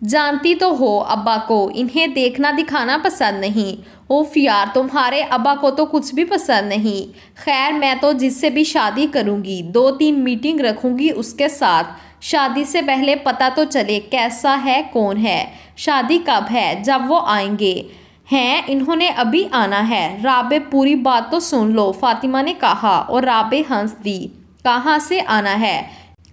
जानती तो हो अब्बा को इन्हें देखना दिखाना पसंद नहीं। उफ यार, तुम्हारे अब्बा को तो कुछ भी पसंद नहीं। खैर, मैं तो जिससे भी शादी करूँगी 2-3 मीटिंग रखूँगी उसके साथ। शादी से पहले पता तो चले कैसा है कौन है। शादी कब है? जब वो आएंगे। हैं, इन्होंने अभी आना है। राबे पूरी बात तो सुन लो, फातिमा ने कहा और राबे हंस दी। कहाँ से आना है?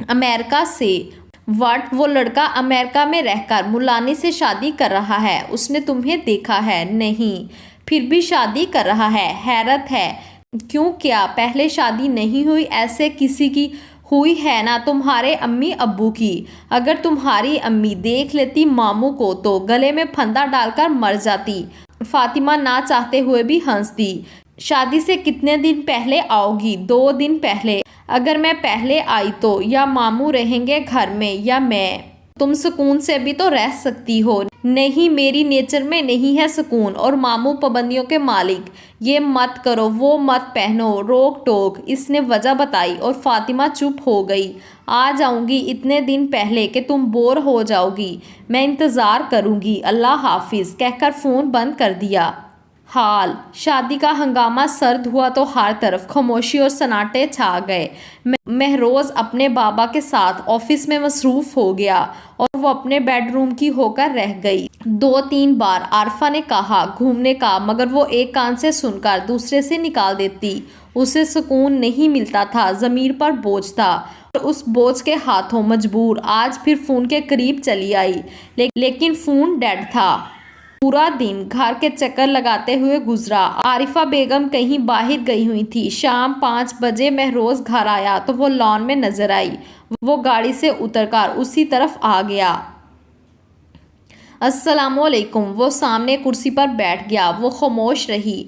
अमेरिका से। वट, वो लड़का अमेरिका में रहकर मुलानी से शादी कर रहा है। उसने तुम्हें देखा है? नहीं। फिर भी शादी कर रहा है। हैरत है। क्यों, क्या पहले शादी नहीं हुई ऐसे किसी की? हुई है ना, तुम्हारे अम्मी अब्बू की। अगर तुम्हारी अम्मी देख लेती मामू को तो गले में फंदा डालकर मर जाती। फातिमा ना चाहते हुए भी हंस दी। शादी से कितने दिन पहले आओगी? 2 दिन पहले। अगर मैं पहले आई तो या मामू रहेंगे घर में या मैं। तुम सुकून से भी तो रह सकती हो। नहीं, मेरी नेचर में नहीं है सुकून। और मामू पाबंदियों के मालिक। ये मत करो, वो मत पहनो, रोक टोक। इसने वजह बताई और फातिमा चुप हो गई। आ जाऊंगी इतने दिन पहले कि तुम बोर हो जाओगी। मैं इंतज़ार करूंगी। अल्लाह हाफिज़ कहकर फ़ोन बंद कर दिया। हाल शादी का हंगामा सर्द हुआ तो हर तरफ खामोशी और सन्नाटे छा गए। महरोज अपने बाबा के साथ ऑफिस में मसरूफ हो गया और वो अपने बेडरूम की होकर रह गई। 2-3 बार आरफा ने कहा घूमने का, मगर वो एक कान से सुनकर दूसरे से निकाल देती। उसे सुकून नहीं मिलता था, ज़मीर पर बोझ था और उस बोझ के हाथों मजबूर आज फिर फ़ोन के करीब चली आई। लेकिन फ़ोन डेड था। पूरा दिन घर के चक्कर लगाते हुए गुजरा। आरिफा बेगम कहीं बाहर गई हुई थी। शाम 5 बजे महरोज घर आया तो वो लॉन में नजर आई। वो गाड़ी से उतरकर उसी तरफ आ गया। अस्सलामुअलैकुम। वो सामने कुर्सी पर बैठ गया। वो खामोश रही।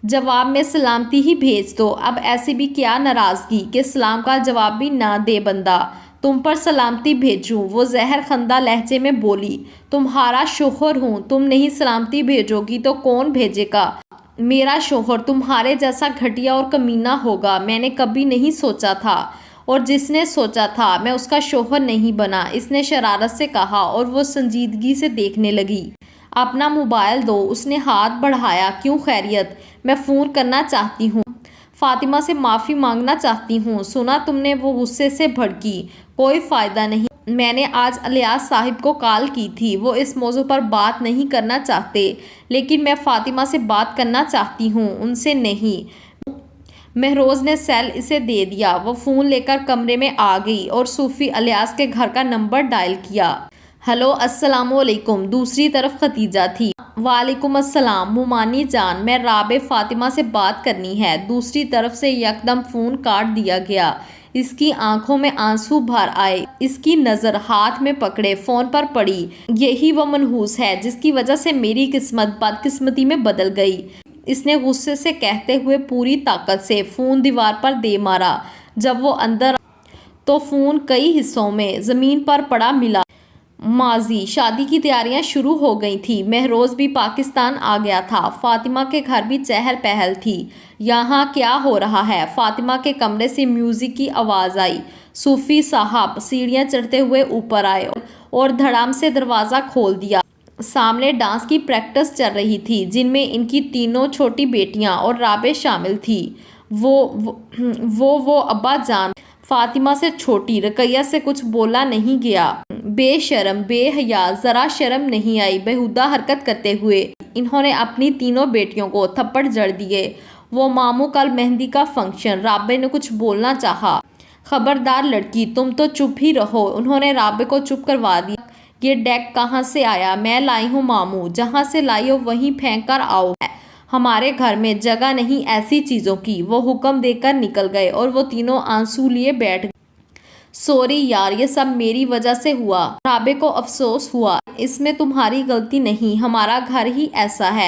जवाब में सलामती ही भेज दो। अब ऐसी भी क्या नाराज़गी कि सलाम का जवाब भी ना दे बंदा। तुम पर सलामती भेजूं? वो जहर खंदा लहजे में बोली। तुम्हारा शोहर हूँ, तुम नहीं सलामती भेजोगी तो कौन भेजेगा? मेरा शोहर तुम्हारे जैसा घटिया और कमीना होगा, मैंने कभी नहीं सोचा था। और जिसने सोचा था मैं उसका शोहर नहीं बना, इसने शरारत से कहा और वो संजीदगी से देखने लगी। अपना मोबाइल दो। उसने हाथ बढ़ाया। क्यों, खैरियत? मैं फ़ोन करना चाहती हूँ। फातिमा से माफ़ी मांगना चाहती हूँ। सुना तुमने? वो गुस्से से भड़की। कोई फ़ायदा नहीं। मैंने आज अलियास साहिब को कॉल की थी। वो इस मौजू पर बात नहीं करना चाहते, लेकिन मैं फातिमा से बात करना चाहती हूँ, उनसे नहीं। महरोज ने सेल इसे दे दिया। वो फ़ोन लेकर कमरे में आ गई और सूफ़ी अलियास के घर का नंबर डायल किया। हेलो, अस्सलामुअलैकुम। दूसरी तरफ खतीजा थी। वालेकुम अस्सलाम मुमानी जान, मैं राबे फातिमा से बात करनी है। दूसरी तरफ से यकदम फ़ोन काट दिया गया। इसकी आंखों में आंसू भर आए। इसकी नज़र हाथ में पकड़े फ़ोन पर पड़ी। यही वो मनहूस है जिसकी वजह से मेरी किस्मत बदकिस्मती में बदल गई। इसने गुस्से से कहते हुए पूरी ताकत से फ़ोन दीवार पर दे मारा। जब वो अंदर तो फ़ोन कई हिस्सों में ज़मीन पर पड़ा मिला। माजी शादी की तैयारियां शुरू हो गई थी। महरोज भी पाकिस्तान आ गया था। फातिमा के घर भी चहल पहल थी। यहाँ क्या हो रहा है? फातिमा के कमरे से म्यूजिक की आवाज़ आई। सूफी साहब सीढ़ियाँ चढ़ते हुए ऊपर आए और धड़ाम से दरवाज़ा खोल दिया। सामने डांस की प्रैक्टिस चल रही थी, जिनमें इनकी तीनों छोटी बेटियां और राबे शामिल थी। वो अब्बा जान। फातिमा से छोटी रकैया से कुछ बोला नहीं गया। बेशरम बेहया, जरा शर्म नहीं आई बेहुदा हरकत करते हुए। इन्होंने अपनी तीनों बेटियों को थप्पड़ जड़ दिए। वो मामू कल मेहंदी का फंक्शन। राबे ने कुछ बोलना चाहा। खबरदार लड़की, तुम तो चुप ही रहो। उन्होंने राबे को चुप करवा दिया। ये डेक कहाँ से आया? मैं लाई हूँ मामू, जहाँ से लाई हो वहीं फेंक कर आओ। हमारे घर में जगह नहीं ऐसी चीज़ों की। वो हुक्म देकर निकल गए और वो तीनों आंसू लिए बैठ गए। सॉरी यार, ये सब मेरी वजह से हुआ। राबे को अफसोस हुआ। इसमें तुम्हारी गलती नहीं, हमारा घर ही ऐसा है।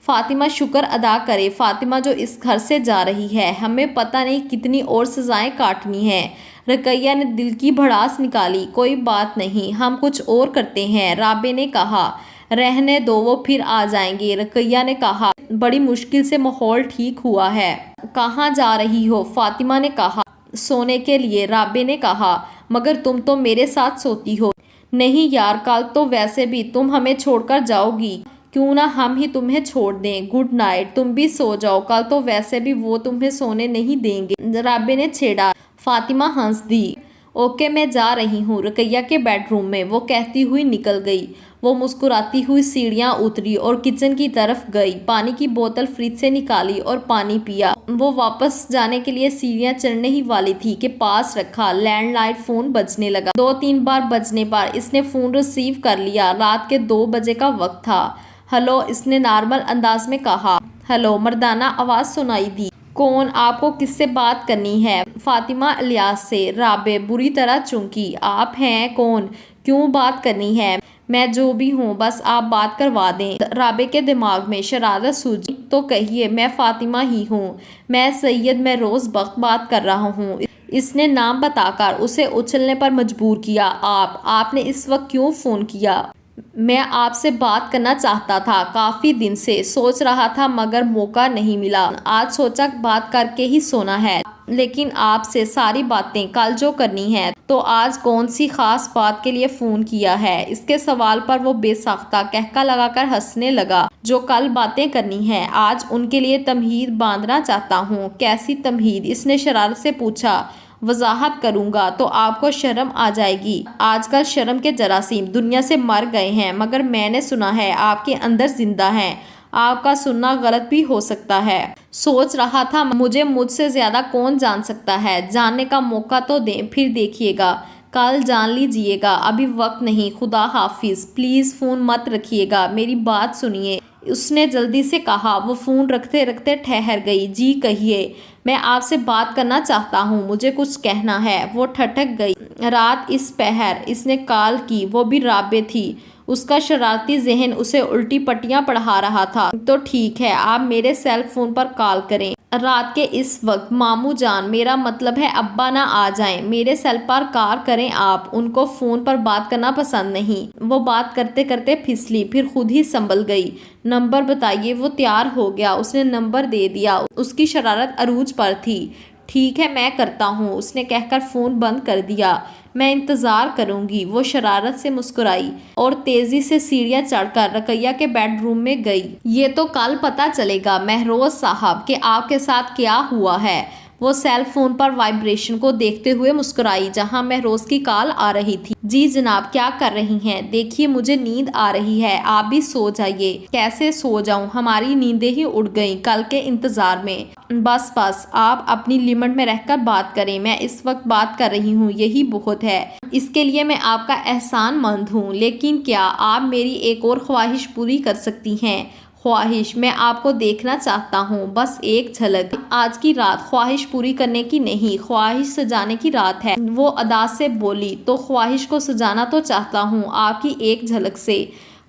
फातिमा शुक्र अदा करे। फातिमा जो इस घर से जा रही है, हमें पता नहीं कितनी और सजाएं काटनी है। रकैया ने दिल की भड़ास निकाली। कोई बात नहीं, हम कुछ और करते हैं। राबे ने कहा रहने दो, वो फिर आ जाएंगे। रकैया ने कहा बड़ी मुश्किल से माहौल ठीक हुआ है। कहाँ जा रही हो? फातिमा ने कहा सोने के लिए। राबे ने कहा मगर तुम तो मेरे साथ सोती हो। नहीं यार, कल तो वैसे भी तुम हमें छोड़कर जाओगी, क्यों ना हम ही तुम्हें छोड़ दें। गुड नाइट, तुम भी सो जाओ, कल तो वैसे भी वो तुम्हें सोने नहीं देंगे, राबे ने छेड़ा। फातिमा हंस दी। ओके, मैं जा रही हूँ रुकैया के बेडरूम में, वो कहती हुई निकल गई। वो मुस्कुराती हुई सीढ़ियाँ उतरी और किचन की तरफ गई। पानी की बोतल फ्रिज से निकाली और पानी पिया। वो वापस जाने के लिए सीढ़ियाँ चढ़ने ही वाली थी कि पास रखा लैंडलाइन फोन बजने लगा। 2-3 बार बजने पर इसने फोन रिसीव कर लिया। रात के 2 बजे का वक्त था। हेलो, इसने नॉर्मल अंदाज में कहा। हेलो, मर्दाना आवाज सुनाई दी। कौन, आपको किससे बात करनी है? फातिमा इलियास से। राबे बुरी तरह चौंकी। आप हैं कौन? क्यों बात करनी है? मैं जो भी हूँ, बस आप बात करवा दें। राबे के दिमाग में शरारत सूझी। तो कहिए, मैं फातिमा ही हूँ। मैं सैयद महरोज बख्त बात कर रहा हूँ। इसने नाम बताकर उसे उछलने पर मजबूर किया। आपने इस वक्त क्यों फोन किया? मैं आपसे बात करना चाहता था, काफी दिन से सोच रहा था मगर मौका नहीं मिला। आज सोचा बात करके ही सोना है, लेकिन आपसे सारी बातें कल जो करनी है। तो आज कौन सी खास बात के लिए फोन किया है? इसके सवाल पर वो बेसाख्ता कहका लगाकर हंसने लगा। जो कल बातें करनी है, आज उनके लिए तमहीद बांधना चाहता हूँ। कैसी तमहीद? इसने शरारत से पूछा। वजाहत करूंगा तो आपको शर्म आ जाएगी। आजकल शर्म के जरासीम दुनिया से मर गए हैं, मगर मैंने सुना है आपके अंदर जिंदा हैं। आपका सुनना गलत भी हो सकता है। सोच रहा था मुझसे ज्यादा कौन जान सकता है। जानने का मौका तो दें, फिर देखिएगा। कल जान लीजिएगा, अभी वक्त नहीं। खुदा हाफिज। प्लीज फोन मत रखिएगा, मेरी बात सुनिए, उसने जल्दी से कहा। वो फोन रखते रखते ठहर गई। जी कहिए, मैं आपसे बात करना चाहता हूँ, मुझे कुछ कहना है। वो ठठक गई। रात इस पहर इसने कॉल की, वो भी राबे थी। उसका शरारती जहन उसे उल्टी पट्टियां पढ़ा रहा था। तो ठीक है, आप मेरे सेल फोन पर कॉल करें। रात के इस वक्त मामू जान, मेरा मतलब है अब्बा ना आ जाएं, मेरे सेल पर कॉल करें आप। उनको फोन पर बात करना पसंद नहीं। वो बात करते करते फिसली, फिर खुद ही संभल गई। नंबर बताइए। वो तैयार हो गया। उसने नंबर दे दिया। उसकी शरारत अरूज पर थी। ठीक है, मैं करता हूँ, उसने कहकर फोन बंद कर दिया। मैं इंतजार करूंगी। वो शरारत से मुस्कुराई और तेजी से सीढ़ियां चढ़कर रकैया के बेडरूम में गई। ये तो कल पता चलेगा महरोज साहब कि आपके साथ क्या हुआ है। वो सेल फोन पर वाइब्रेशन को देखते हुए मुस्कुराई, जहां महरोज की कॉल आ रही थी। जी जनाब, क्या कर रही हैं? देखिए, मुझे नींद आ रही है, आप भी सो जाइए। कैसे सो जाऊं, हमारी नींदें ही उड़ गईं कल के इंतजार में। बस आप अपनी लिमिट में रहकर बात करें। मैं इस वक्त बात कर रही हूँ, यही बहुत है। इसके लिए मैं आपका एहसानमंद हूँ, लेकिन क्या आप मेरी एक और ख्वाहिश पूरी कर सकती हैं? ख्वाहिश? मैं आपको देखना चाहता हूँ, बस एक झलक। आज की रात ख्वाहिश पूरी करने की नहीं, ख्वाहिश सजाने की रात है। वो अदा से बोली। तो ख्वाहिश को सजाना तो चाहता हूँ आपकी एक झलक से।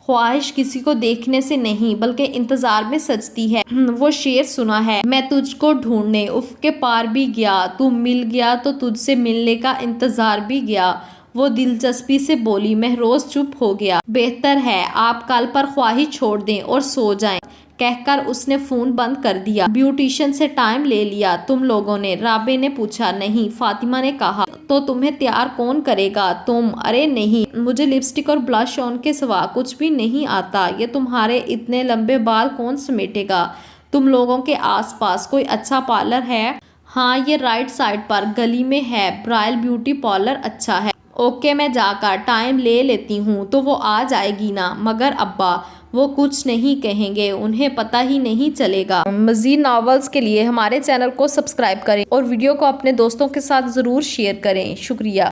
ख्वाहिश किसी को देखने से नहीं बल्कि इंतजार में सजती है। वो शेर सुना है, मैं तुझको ढूंढने उफ के पार भी गया, तू मिल गया तो तुझसे मिलने का इंतजार भी गया। वो दिलचस्पी से बोली। महरोज चुप हो गया। बेहतर है आप कल पर ख्वाहिश छोड़ दें और सो जाएं, कहकर उसने फोन बंद कर दिया। ब्यूटिशियन से टाइम ले लिया तुम लोगों ने? राबे ने पूछा। नहीं, फातिमा ने कहा। तो तुम्हें तैयार कौन करेगा? तुम? अरे नहीं, मुझे लिपस्टिक और ब्लश ऑन के सिवा कुछ भी नहीं आता। ये तुम्हारे इतने लंबे बाल कौन समेटेगा? तुम लोगों के आसपास कोई अच्छा पार्लर है? हाँ, ये राइट साइड पर गली में है, ब्राइल ब्यूटी पार्लर अच्छा है। ओके, मैं जाकर टाइम ले लेती हूँ। तो वो आ जाएगी ना? मगर अब्बा? वो कुछ नहीं कहेंगे, उन्हें पता ही नहीं चलेगा। मज़ीद नॉवेल्स के लिए हमारे चैनल को सब्सक्राइब करें और वीडियो को अपने दोस्तों के साथ ज़रूर शेयर करें। शुक्रिया।